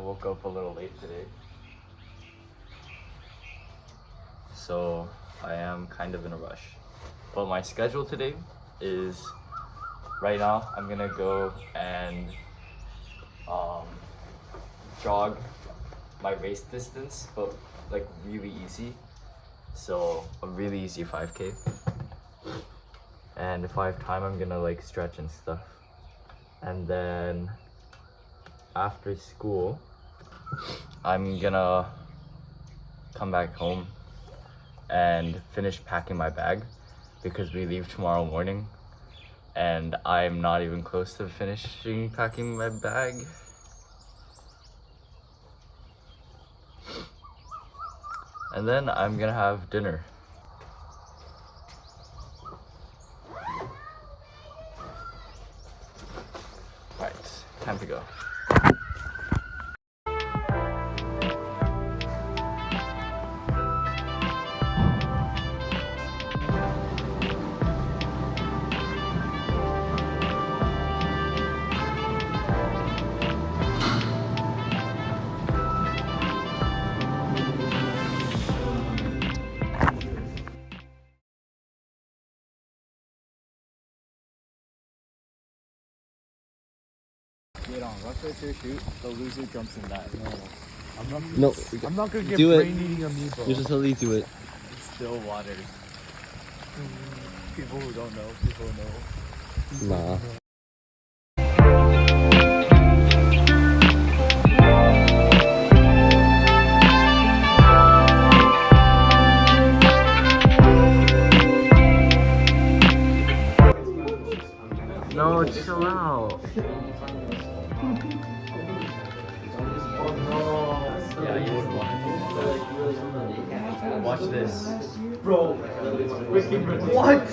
woke up a little late today, so I am kind of in a rush. But my schedule today is, right now I'm gonna go and jog my race distance, but like really easy. So a really easy 5K. And if I have time, I'm gonna like stretch and stuff. And then after school, I'm gonna come back home and finish packing my bag because we leave tomorrow morning and I'm not even close to finishing packing my bag. And then I'm gonna have dinner. Alright, time to go. Wait on, rock, paper, shoot. The loser jumps in that. I'm not gonna get Do it. brain eating amiibo. You just totally do it. It's still water. People who don't know, people know. Nah. No, chill out. Yeah, you would want to. Watch this. Bro, what? What?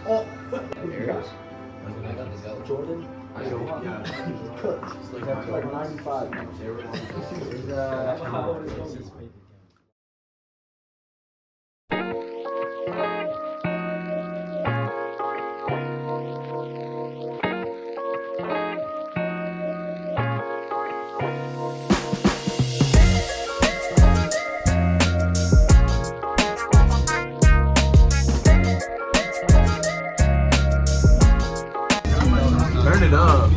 Oh. Jordan? Like 95. Turn it up.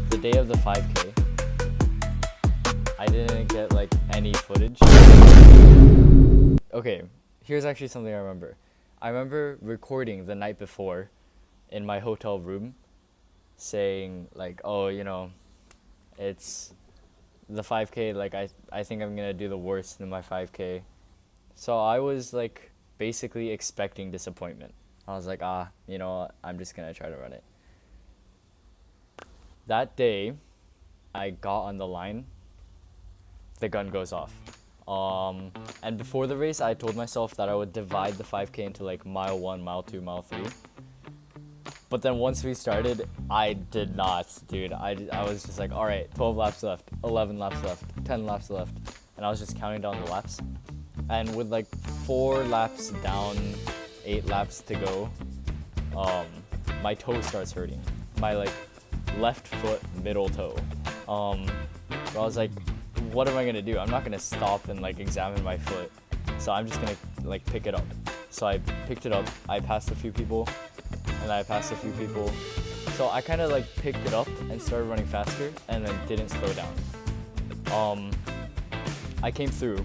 The day of the 5K, I didn't get like any footage. Okay, here's actually something I remember. I remember recording the night before in my hotel room saying like, oh, you know, it's the 5K, like I think I'm gonna do the worst in my 5K. So I was like basically expecting disappointment. I was like, you know, I'm just gonna try to run it. That day, I got on the line, the gun goes off. And before the race, I told myself that I would divide the 5K into like mile 1, mile 2, mile 3. But then once we started, I did not, dude. I was just like, all right, 12 laps left, 11 laps left, 10 laps left. And I was just counting down the laps. And with like 4 laps down, 8 laps to go, my toe starts hurting. My like left foot middle toe. So I was like, what am I gonna do? I'm not gonna stop and like examine my foot. So I'm just gonna like pick it up. So I picked it up, I passed a few people, and I passed a few people. So I kind of like picked it up and started running faster and then didn't slow down. I came through.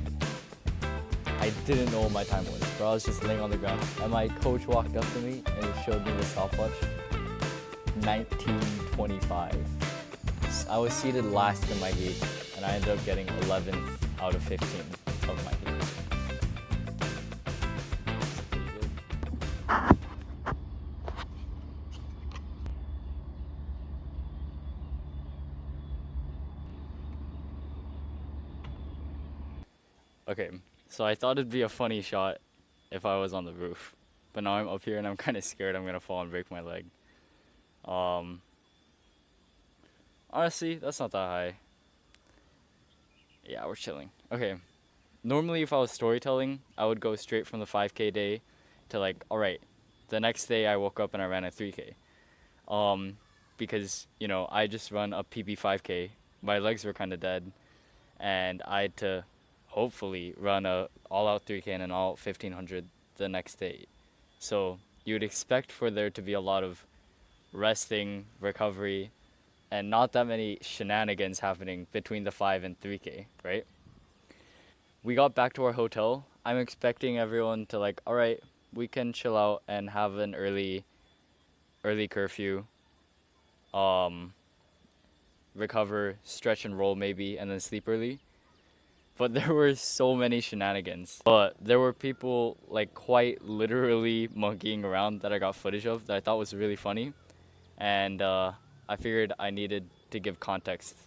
I didn't know what my time was, but I was just laying on the ground and my coach walked up to me and he showed me the stopwatch. 19:25. I was seated last in my heat and I ended up getting 11th out of 15 of my heat. Okay, so I thought it'd be a funny shot if I was on the roof, but now I'm up here and I'm kind of scared I'm gonna fall and break my leg. Honestly, that's not that high. Yeah, we're chilling. Okay. Normally, if I was storytelling, I would go straight from the 5K day to like, all right, the next day I woke up and I ran a 3K. Because, you know, I just run a PB 5K. My legs were kind of dead. And I had to hopefully run a all-out 3K and an all-out 1500 the next day. So you would expect for there to be a lot of resting, recovery, and not that many shenanigans happening between the 5 and 3K, right? We got back to our hotel. I'm expecting everyone to like, all right, we can chill out and have an early curfew, um, recover, stretch and roll maybe, and then sleep early. But there were so many shenanigans. But there were people like quite literally monkeying around that I got footage of that I thought was really funny, and I figured I needed to give context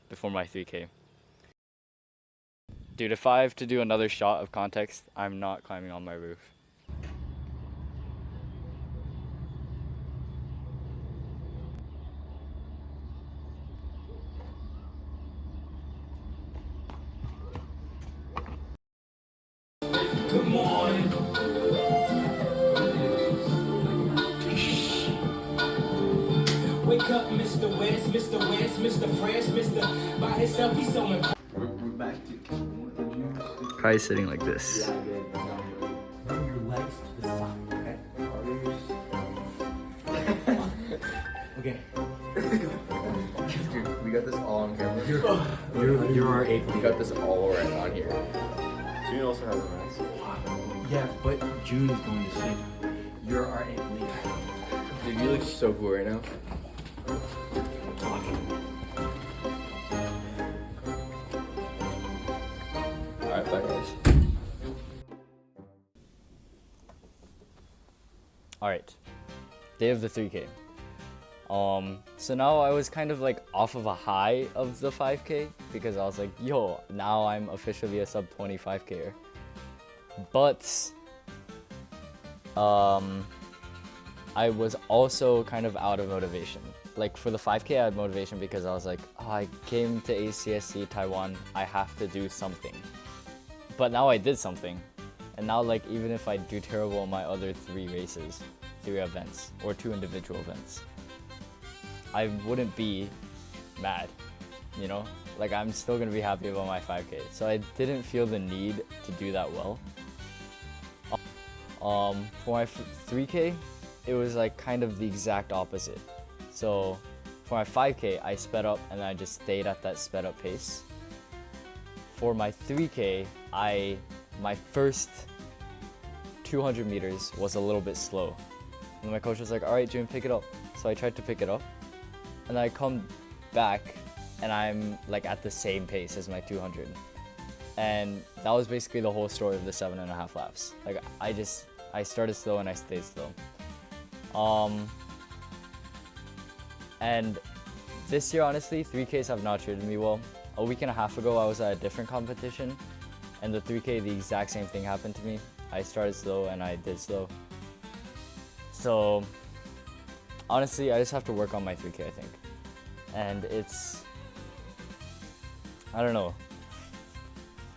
before my 3K. Dude, if I have to do another shot of context, I'm not climbing on my roof. Good morning. Wake up, Mr. West, Mr. West, Mr. Fresh, Mr. By himself, he's so impressed. We're back to. Did you? Kai's sitting like this. Yeah, I did. Bring your legs to the side, okay? Dude, we got this all on camera. You're our eighth. We got this all right on here. June also has a mask. Yeah, but June is going to sleep. You're our eighth lead. Dude, you look so cool right now. Alright, bye guys. Alright. Day of the 3K. So now I was kind of like off of a high of the 5K because I was like, yo, now I'm officially a sub 25Ker. But I was also kind of out of motivation. Like for the 5K I had motivation because I was like, oh, I came to ACSC Taiwan, I have to do something. But now I did something. And now like even if I do terrible in my other 3 races, 3 events, or 2 individual events, I wouldn't be mad, you know? Like I'm still gonna be happy about my 5K. So I didn't feel the need to do that well. For my 3K, it was like kind of the exact opposite. So for my 5K, I sped up and I just stayed at that sped up pace. For my 3K, my first 200 meters was a little bit slow. And my coach was like, all right, June, pick it up. So I tried to pick it up. And I come back and I'm like at the same pace as my 200. And that was basically the whole story of the 7.5 laps. Like I started slow and I stayed slow. And this year, honestly, 3Ks have not treated me well. A week and a half ago, I was at a different competition, and the 3K, the exact same thing happened to me. I started slow and I did slow. So, honestly, I just have to work on my 3K, I think. And I don't know.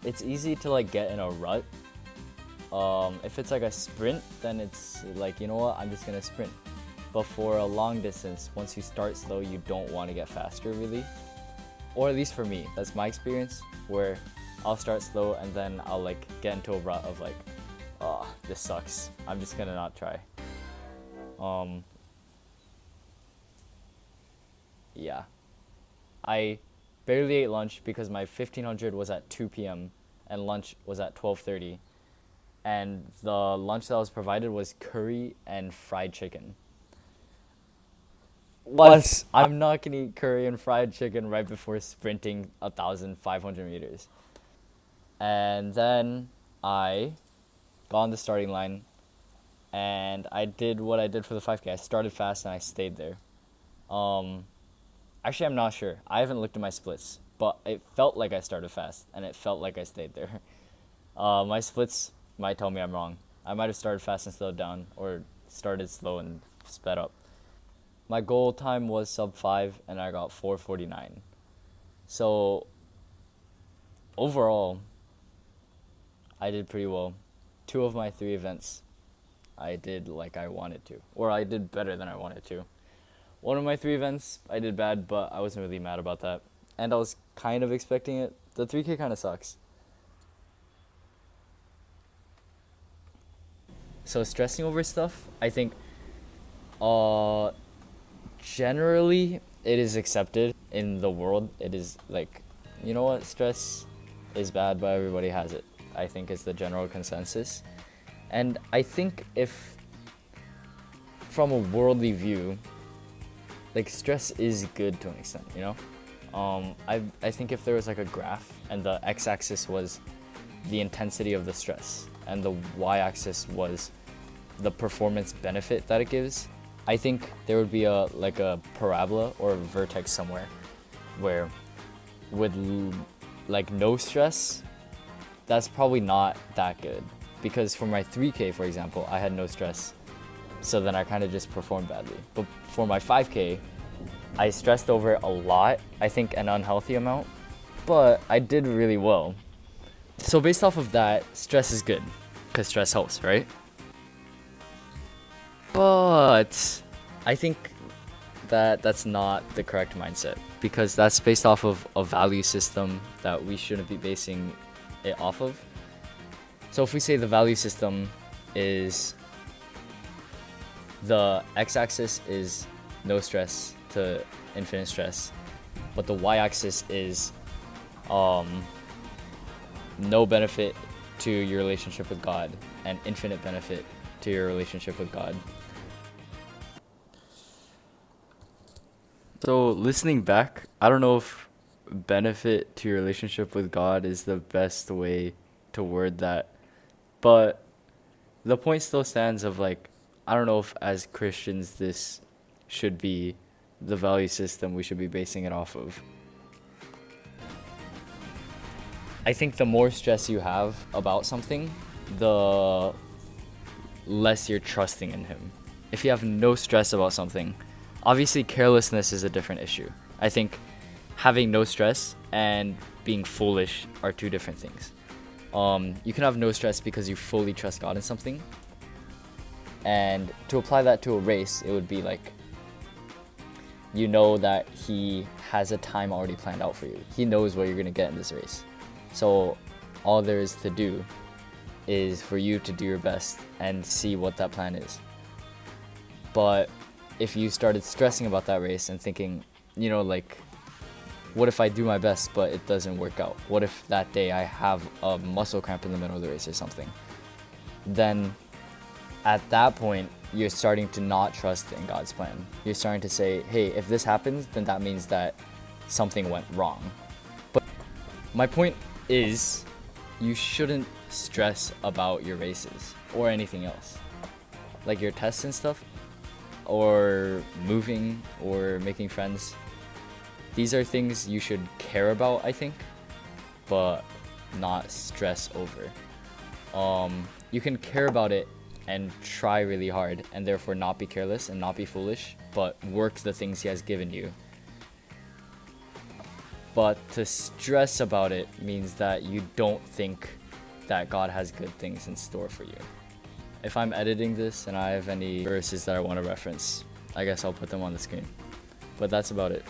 It's easy to like get in a rut. If it's like a sprint, then it's like, you know what, I'm just gonna sprint. But for a long distance, once you start slow, you don't want to get faster really. Or at least for me, that's my experience, where I'll start slow and then I'll like get into a rut of like, oh, this sucks. I'm just gonna not try. Yeah. I barely ate lunch because my 1500 was at 2 p.m. and lunch was at 12:30. And the lunch that was provided was curry and fried chicken. What? I'm not gonna eat curry and fried chicken right before sprinting 1,500 meters. And then I got on the starting line and I did what I did for the 5K. I started fast and I stayed there. Actually, I'm not sure. I haven't looked at my splits, but it felt like I started fast and it felt like I stayed there. My splits might tell me I'm wrong. I might have started fast and slowed down, or started slow and sped up. My goal time was sub 5 and I got 4:49. So overall, I did pretty well. 2 of my 3 events, I did like I wanted to, or I did better than I wanted to. 1 of my 3 events, I did bad, but I wasn't really mad about that. And I was kind of expecting it. The 3K kind of sucks. So stressing over stuff, I think, generally it is accepted in the world. It is like, you know what, stress is bad, but everybody has it. I think is the general consensus. And I think if, from a worldly view, like stress is good to an extent, you know? I think if there was like a graph and the x-axis was the intensity of the stress and the y-axis was the performance benefit that it gives, I think there would be a parabola or a vertex somewhere where with like no stress, that's probably not that good. Because for my 3K, for example, I had no stress, so then I kind of just performed badly. But for my 5K, I stressed over it a lot, I think an unhealthy amount, but I did really well. So based off of that, stress is good, because stress helps, right? But I think that that's not the correct mindset, because that's based off of a value system that we shouldn't be basing it off of. So if we say the value system is the x-axis is no stress to infinite stress, but the y-axis is no benefit to your relationship with God and infinite benefit to your relationship with God. So listening back, I don't know if benefit to your relationship with God is the best way to word that, but the point still stands of like, I don't know if as Christians this should be the value system we should be basing it off of. I think the more stress you have about something, the less you're trusting in Him. If you have no stress about something, obviously carelessness is a different issue. I think having no stress and being foolish are 2 different things. You can have no stress because you fully trust God in something. And to apply that to a race, it would be like, you know that He has a time already planned out for you. He knows what you're going to get in this race. So all there is to do is for you to do your best and see what that plan is. But if you started stressing about that race and thinking, you know, like, what if I do my best but it doesn't work out? What if that day I have a muscle cramp in the middle of the race or something? Then at that point, you're starting to not trust in God's plan. You're starting to say, hey, if this happens, then that means that something went wrong. But my point is, you shouldn't stress about your races or anything else. Like your tests and stuff, or moving, or making friends. These are things you should care about, I think, but not stress over. You can care about it and try really hard, and therefore not be careless and not be foolish, but work the things He has given you. But to stress about it means that you don't think that God has good things in store for you. If I'm editing this and I have any verses that I want to reference, I guess I'll put them on the screen. But that's about it.